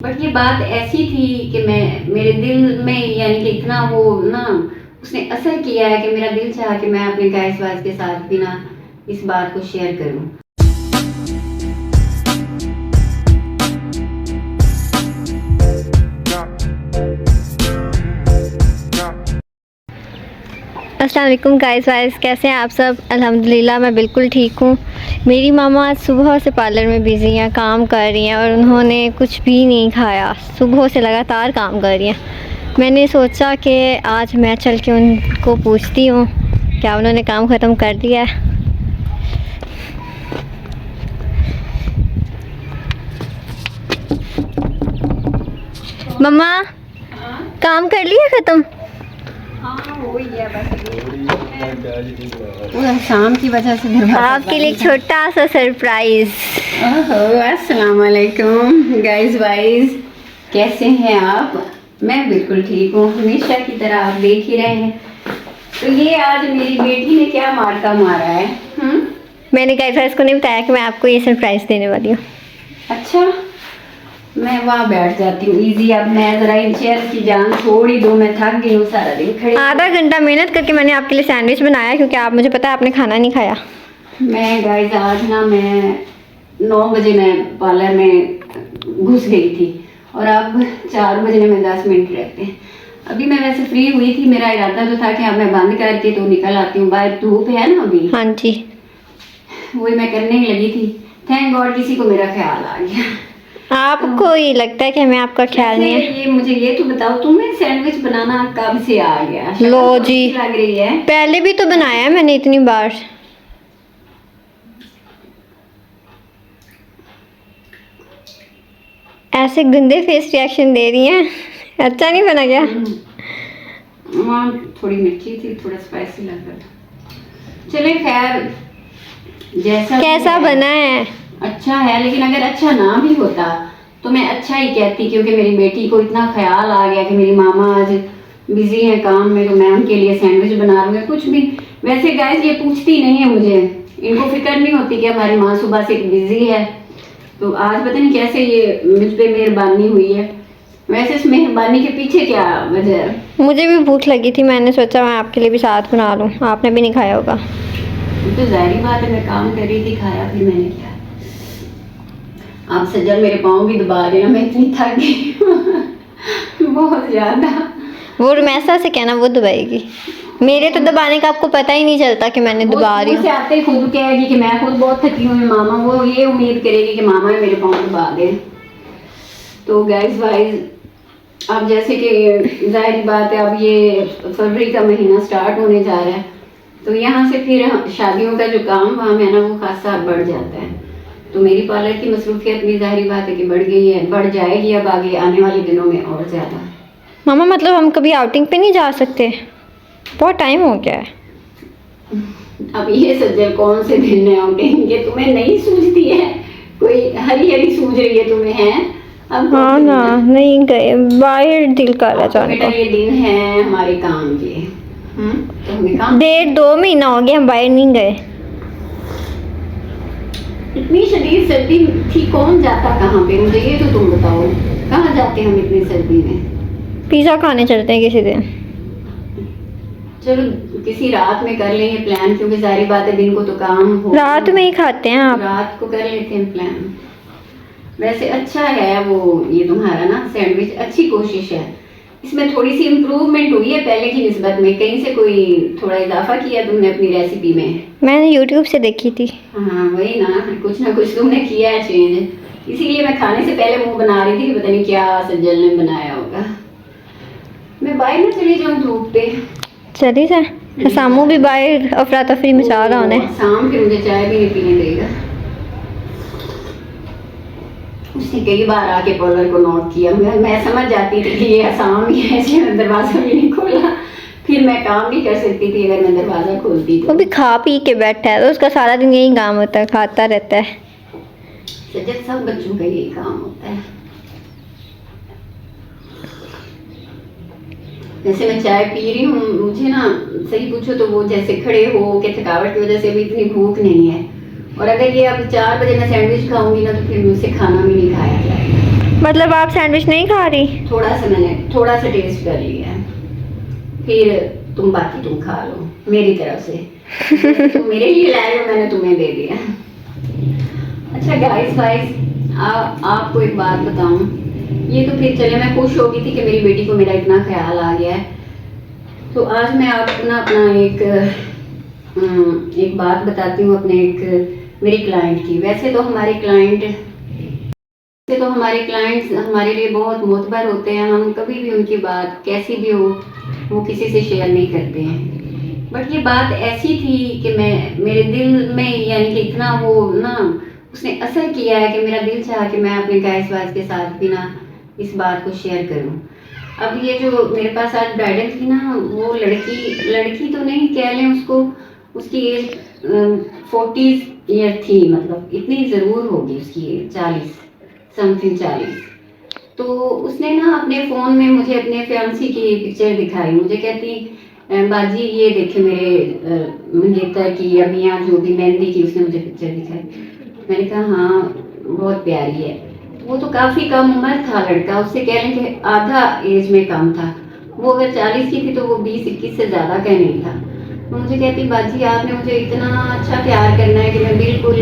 But ये बात ऐसी थी कि मेरे दिल में यानी कि इतना वो ना उसने असर किया है कि मेरा दिल चाहा कि मैं अपने गाइस वाइस के साथ भी ना इस बात को शेयर करूं। अस्सलाम वालेकुम गाइस वाइस, कैसे हैं आप सब? अल्हम्दुलिल्लाह मैं बिल्कुल ठीक हूँ। मेरी मामा आज सुबह से पार्लर में बिज़ी हैं, काम कर रही हैं और उन्होंने कुछ भी नहीं खाया। सुबह से लगातार काम कर रही हैं। मैंने सोचा कि आज मैं चल के उनको पूछती हूँ क्या उन्होंने काम ख़त्म कर दिया है। मम्मा, काम कर लिया ख़त्म? शाम की वजह से आपके लिए छोटा सा सरप्राइज। अस्सलाम वालेकुम गाइस वाइज, कैसे हैं आप? मैं बिल्कुल ठीक हूँ, हमेशा की तरह आप देख ही रहे हैं। तो ये आज मेरी बेटी ने क्या मार्का मारा है? मैंने गाइस वाइज को नहीं बताया कि मैं आपको ये सरप्राइज देने वाली हूँ। अच्छा, मैं वहाँ बैठ जाती हूँ इजी। अब मैं जरा इन चेयर की जान छोड़ ही दो, मैं थक गई हूँ सारा दिन खड़े। आधा घंटा मेहनत करके मैंने आपके लिए सैंडविच बनाया क्योंकि आप मुझे पता है आपने खाना नहीं खाया। मैं गाइस आज ना मैं 9 बजे मैं पार्लर में घुस गई थी और अब 4 बजने में 10 मिनट रहते हैं। अभी मैं वैसे फ्री हुई थी, मेरा इरादा तो था कि अब मैं बंद करके तो निकल आती हूँ। बाहर धूप है ना अभी। हाँ जी, वही मैं करने ही लगी थी। थैंक गॉड किसी को मेरा ख्याल आ गया। आपको ये लगता है कि हमें आपका ख्याल नहीं है? ये मुझे ये तो बताओ, तुम्हें सैंडविच बनाना कब से आ गया? लो जी, लग रही है पहले भी तो बनाया है मैंने इतनी बार। ऐसे गंदे फेस रिएक्शन दे रही हैं। अच्छा नहीं बना क्या? थोड़ी मिर्ची थी, थोड़ा स्पाइसी लग रहा था। चले खैर, जैसा कैसा बना है? अच्छा है, लेकिन अगर अच्छा ना भी होता तो मैं अच्छा ही कहती, क्योंकि मेरी बेटी को इतना ख्याल आ गया कि मेरी मामा आज बिजी है काम में तो मैं उनके लिए सैंडविच बना लूँगी। कुछ भी वैसे गाइस ये पूछती नहीं है मुझे, इनको फिक्र नहीं होती कि हमारी माँ सुबह से बिजी है। तो आज पता नहीं कैसे ये मुझ पे मेहरबानी हुई है। वैसे इस मेहरबानी के पीछे क्या वजह है? मुझे भी भूख लगी थी, मैंने सोचा मैं आपके लिए भी साथ बना लूँ। आपने भी नहीं खाया होगा। तो जाहिर बात है, मैं काम कर रही थी, खाया भी मैंने क्या। आप सज्जन मेरे पाँव भी दबा रहे हैं, मैं इतनी थक गई बहुत ज्यादा। वो रमैसा से कहना, वो दबाएगी। मेरे तो दबाने का आपको पता ही नहीं चलता कि मैंने दबा रही हूँ। से आते खुद कहेगी कि मैं खुद बहुत थकी हूँ मामा, वो ये उम्मीद करेगी कि मामा मेरे पाँव दबा दे। तो गाइस वाइज अब जैसे कि जाहिर बात है, अब ये फरवरी का महीना स्टार्ट होने जा रहा है, तो यहाँ से फिर शादियों का जो काम वाम है ना वो खासा बढ़ जाता है। तो मेरी पार्लर की मसरूफियत भी जाहिर बात है कि बढ़ गई है, बढ़ जाएगी अब आगे आने वाले दिनों में और ज़्यादा। मामा मतलब हम कभी आउटिंग पे नहीं जा सकते? बहुत टाइम हो गया है। अब ये सज्जल कौन से दिन है आउटिंग के? तुम्हें नहीं सूझती है? कोई हरी हरी सूझ रही है तुम्हें? है अब हाँ ना, नहीं गए, बाहर दिल कर रहा जाने बेटा। को। ये दिन है हमारे काम के। तो हमें काम 1.5-2 महीना हो गया हम बाहर नहीं गए। इतनी शदीद सर्दी थी, कौन जाता कहाँ पे? मुझे ये तो तुम बताओ, कहाँ जाते हम इतनी सर्दी में? पिज़्ज़ा खाने चलते हैं किसी दिन। चलो किसी रात में कर लेंगे प्लान, क्योंकि जाहिर बात है दिन को तो काम हो। रात में ही खाते हैं आप? रात को कर लेते हैं प्लान। वैसे अच्छा है वो ये तुम्हारा ना सैंडविच, अच्छी कोशिश है। इसमें थोड़ी सी इम्प्रूवमेंट हुई है पहले की निस्बत में, कहीं से कोई थोड़ा इजाफा किया तुमने अपनी रेसिपी में? मैंने YouTube से देखी थी। हाँ वही ना कुछ तुमने किया है चेंज, इसीलिए मैं खाने से पहले मुंह बना रही थी कि पता नहीं क्या सज्जल ने बनाया होगा। मैं बाहर ना चली जाऊँ धूप पे? चली जाए। सामू भी बाहर अफरा तफरी मचा रहा होने। शाम फिर मुझे चाय भी नहीं पीने देगा। उसने कई बार आके पार्लर को नोट किया, मैं समझ जाती थी कि ये आसाम ही है, इसलिए दरवाजा भी नहीं खोला। फिर मैं काम नहीं कर सकती थी अगर मैं दरवाजा खोलती तो। वो भी खा पी के बैठा है तो उसका सारा दिन यही काम होता है, खाता रहता है। सजद सब बच्चों का यही काम होता है। जैसे मैं चाय पी रही हूँ, मुझे ना सही पूछो तो वो जैसे खड़े हो के थकावट की वजह से अभी इतनी भूख नहीं है। और अगर ये अब 4 बजे मैं सैंडविच खाऊंगी ना तो फिर मुझसे खाना भी नहीं खाया जाएगा। मतलब आप सैंडविच नहीं खा रही? मैंने थोड़ा सा टेस्ट कर लिया है, फिर तुम खा लो मेरी तरफ से। तुम मेरे लिए लाए हो, मैंने तुम्हें दे दिया। अच्छा गाइस आपको एक बात बताऊं, ये तो फिर चले मैं खुश हो गई थी कि मेरी बेटी को मेरा इतना ख्याल आ गया है। तो आज मैं आपको ना अपना एक बात बताती हूँ अपने मेरी क्लाइंट की। वैसे तो हमारे क्लाइंट्स हमारे लिए बहुत मोतबर होते हैं, हम कभी भी उनकी बात कैसी भी हो वो किसी से शेयर नहीं करते हैं। बट ये बात ऐसी थी कि मेरे दिल में यानी कि इतना वो ना उसने असर किया है कि मेरा दिल चाहा कि मैं अपने गाइस वाइस के साथ भी ना इस बात को शेयर करूं। अब ये जो मेरे पास आज ब्राइडल थी ना, वो लड़की तो नहीं कह लें उसको, उसकी एज 40 ईयर थी, मतलब इतनी ज़रूर होगी उसकी एज, 40। तो उसने ना अपने फ़ोन में मुझे अपने फियांसी की पिक्चर दिखाई। मुझे कहती बाजी ये देखे मेरे मंगेतर की या मियाँ जो भी मेहंदी की, उसने मुझे पिक्चर दिखाई। मैंने कहा हाँ बहुत प्यारी है। वो तो काफ़ी कम उम्र था लड़का, उससे कह लें कि आधा एज में कम था। वो अगर 40 की थी तो वो 20-21 से ज़्यादा का नहीं था। वो मुझे कहती बाजी आपने मुझे इतना अच्छा प्यार करना है कि मैं बिल्कुल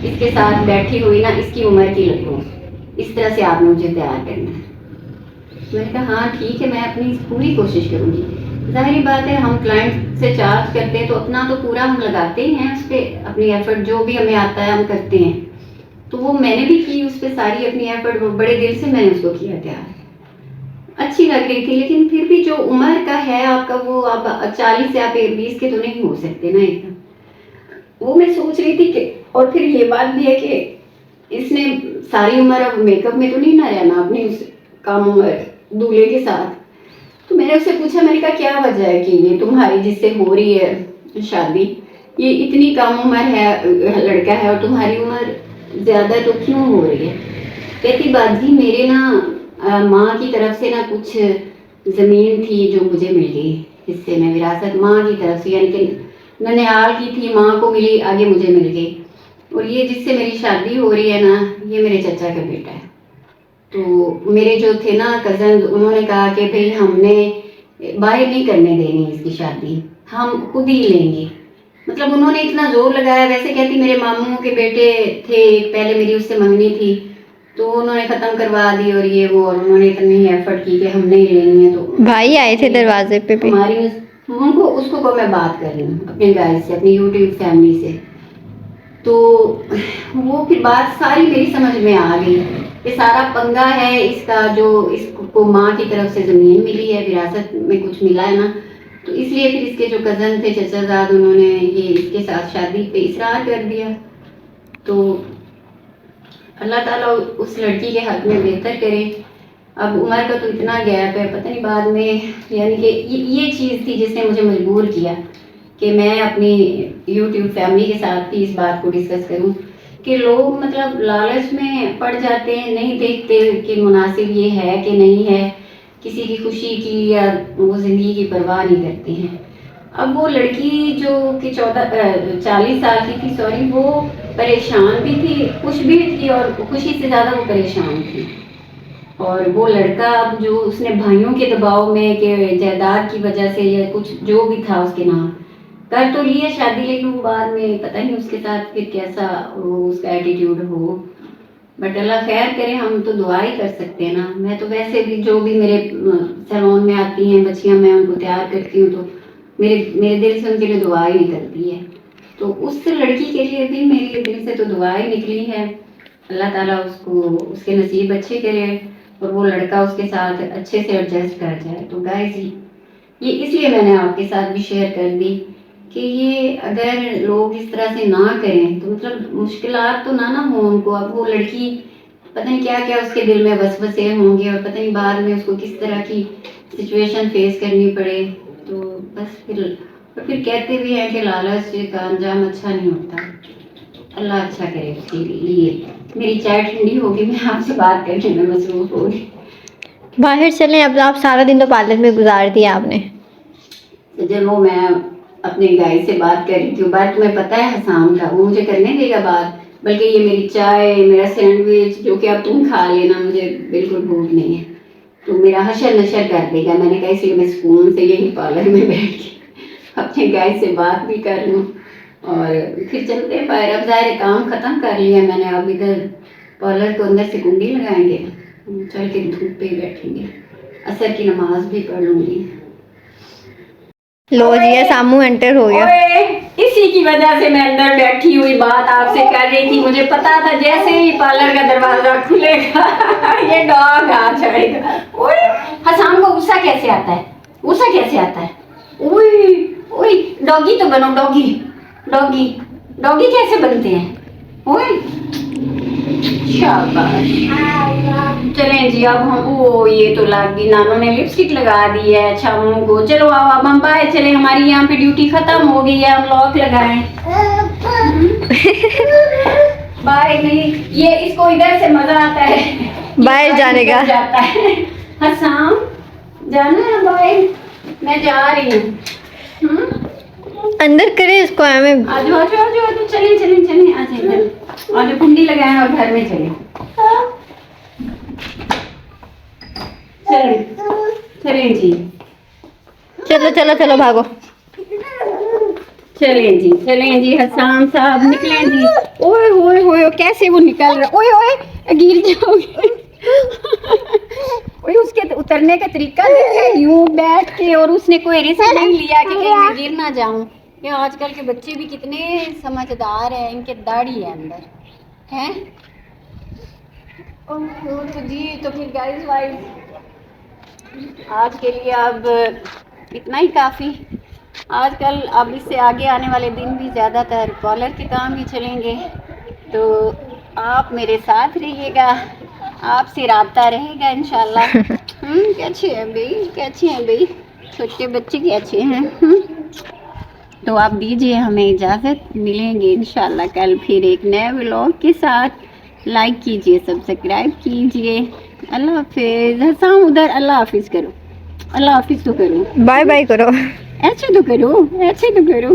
इसके साथ बैठी हुई ना इसकी उम्र की लगूँ, इस तरह से आपने मुझे प्यार करना है। मैंने कहा हाँ ठीक है, मैं अपनी पूरी कोशिश करूँगी। जाहिर बात है हम क्लाइंट से चार्ज करते हैं तो अपना तो पूरा हम लगाते ही हैं उस पर, अपनी एफर्ट जो भी हमें आता है हम करते हैं। तो वो मैंने भी की उस पर सारी अपनी एफर्ट, बड़े दिल से मैंने उसको किया तैयार, अच्छी लग रही थी। लेकिन फिर भी जो उम्र का है आपका, वो आप 40 से आप 20 के तो नहीं हो सकते ना एकदम। वो मैं सोच रही थी कि, और फिर ये बात भी है कि इसने सारी उम्र अब मेकअप में तो नहीं ना रहना अपनी उस कम उम्र दूल्हे के साथ। तो मैंने उससे पूछा, मैंने कहा क्या वजह है कि ये तुम्हारी जिससे हो रही है शादी, ये इतनी कम उम्र है लड़का है और तुम्हारी उम्र ज़्यादा तो क्यों हो रही है? कहती बाजी मेरे ना माँ की तरफ से ना कुछ ज़मीन थी जो मुझे मिल गई हिस्से में, विरासत माँ की तरफ से, यानी कि ननिहाल की थी, माँ को मिली, आगे मुझे मिल गई। और ये जिससे मेरी शादी हो रही है ना, ये मेरे चाचा का बेटा है। तो मेरे जो थे ना कज़न, उन्होंने कहा कि भाई हमने बाहर नहीं करने देनी इसकी शादी, हम खुद ही लेंगे। मतलब उन्होंने इतना जोर लगाया। वैसे कहती मेरे मामू के बेटे थे, पहले मेरी उससे मंगनी थी तो उन्होंने ख़त्म करवा दी और ये वो, और उन्होंने इतनी एफर्ट की कि हमने ही लेनी है। तो भाई आए थे दरवाजे पे भी हमारी उनको उसको को मैं बात कर रही हूँ अपने गाइस से, अपनी यूट्यूब फैमिली से। तो वो फिर बात सारी मेरी समझ में आ गई कि सारा पंगा है इसका, जो इसको माँ की तरफ से ज़मीन मिली है, विरासत में कुछ मिला है ना, तो इसलिए फिर इसके जो कज़न थे चचाजाद, उन्होंने ये इसके साथ शादी पे इसरार कर दिया। तो अल्लाह ताला उस लड़की के हक में बेहतर करे। अब उम्र का तो इतना गैप है, पता नहीं बाद में, यानी कि ये चीज़ थी जिसने मुझे मजबूर किया कि मैं अपनी यूट्यूब फैमिली के साथ भी इस बात को डिस्कस करूं कि लोग मतलब लालच में पड़ जाते हैं, नहीं देखते कि मुनासिब ये है कि नहीं है, किसी की खुशी की या वो ज़िंदगी की परवाह नहीं करते हैं। अब वो लड़की जो कि 40 साल की थी, सॉरी, वो परेशान भी थी, खुश भी थी, और खुशी से ज़्यादा वो परेशान थी। और वो लड़का अब जो उसने भाइयों के दबाव में कि जायदाद की वजह से या कुछ जो भी था उसके नाम कर तो लिया शादी, लेकिन वो बाद में पता नहीं उसके साथ फिर कैसा वो उसका एटीट्यूड हो। बट अल्लाह खैर करे, हम तो दुआ ही कर सकते हैं ना। मैं तो वैसे भी जो भी मेरे सैलून में आती हैं बच्चियां, मैं उनको तैयार करती हूँ तो मेरे दिल से उनके लिए दुआ ही निकलती है। तो उस लड़की के लिए भी मेरे दिल से तो दुआ ही निकली है, अल्लाह ताला उसको उसके नसीब अच्छे करे और वो लड़का उसके साथ अच्छे से एडजस्ट कर जाए। तो गाइस ये इसलिए मैंने आपके साथ भी शेयर कर दी कि ये अगर लोग इस तरह से ना करें तो मतलब मुश्किलात तो ना हो उनको। अब वो लड़की पता नहीं क्या क्या उसके दिल में वसवसे होंगे और पता नहीं बाद में उसको किस तरह की सिचुएशन फेस करनी पड़े। तो बस फिर कहते भी हैं कि लालच का अंजाम अच्छा नहीं होता। अल्लाह अच्छा करे उसके लिए। मेरी चाय ठंडी होगी, मैं आपसे बात करने में मसरूफ होगी। बाहर चलें। अब आप सारा दिन तो पार्लर में गुजार दिया आपने। तो जब वो मैं अपने गाय से बात कर रही थी, बात तुम्हें पता है हसाम का, वो मुझे करने देगा बात, बल्कि ये मेरी चाय, मेरा सैंडविच जो कि अब तुम खा लेना, मुझे बिल्कुल भूख नहीं है। तो मेरा हशर नशर कर देगा। मैंने कहा इसलिए मैं सुकून से यही पार्लर में बैठ के अपने गाइस से बात भी कर लूँ और फिर चलते हैं बाहर। अब ज़ाहिर काम ख़त्म कर लिया मैंने, अब इधर पार्लर को अंदर से कुंडी लगाएंगे, चल के धूप पे बैठेंगे, असर की नमाज भी पढ़ लूँगी। लो जी, ये सामू एंटर हो गया। ओए, इसी की वजह से मैं अंदर बैठी हुई बात आपसे कर रही थी। मुझे पता था जैसे ही पार्लर का दरवाजा खुलेगा ये डॉग आ जाएगा। ओए, हसाम को गुस्सा कैसे आता है? गुस्सा कैसे आता है? ओए ओए, डॉगी तो बनो, डॉगी डॉगी डॉगी कैसे बनते हैं? ओए, शाबाश। चलें जी, अब हम ओ ये तो लग गई, नानू ने लिपस्टिक लगा दी है शामू को। चलो आओ अब हम बाहर चले, हमारी यहाँ पे ड्यूटी खत्म हो गई है, हम लॉक लगाएं। बाय नहीं, ये इसको इधर से मजा आता है बाहर जाने का जाता है। हसाम जाना है बाय, मैं जा रही हूँ। अंदर करे इसको। हमें आज चलें चलें चलें, आ जाइए, आज कुंडी लगाएं और घर में चलें। चलें जी, चलो चलो चलो भागो। चलें जी, हसान साहब निकलें जी। ओए ओए ओए, कैसे वो निकल रहा, ओए ओए गिर जाओगे। ओए, उसके उतरने का तरीका देखा, यूं बैठ के, और उसने कोई रिस्क नहीं लिया कि कहीं मैं गिर ना जाऊं। ये आजकल के बच्चे भी कितने समझदार हैं, इनके दाढ़ी है अंदर हैं। ओह तो जी, तो फिर गाइस वाइज आज के लिए अब इतना ही काफ़ी। आजकल अब इससे आगे आने वाले दिन भी ज़्यादातर पार्लर के काम ही चलेंगे, तो आप मेरे साथ रहिएगा, आपसे राब्ता रहेगा इंशाल्लाह। कैसे हैं भाई, कैसे हैं भाई, छोटे बच्चे कैसे हैं? तो आप दीजिए हमें इजाज़त, मिलेंगे इंशाल्लाह कल फिर एक नए व्लॉग के साथ। लाइक कीजिए, सब्सक्राइब कीजिए। अल्लाह हाफिज़। हसाम उधर अल्लाह हाफिज़ करो, अल्लाह हाफिज़ तो करो, बाय बाय करो। ऐसे तो करो, ऐसे तो करो।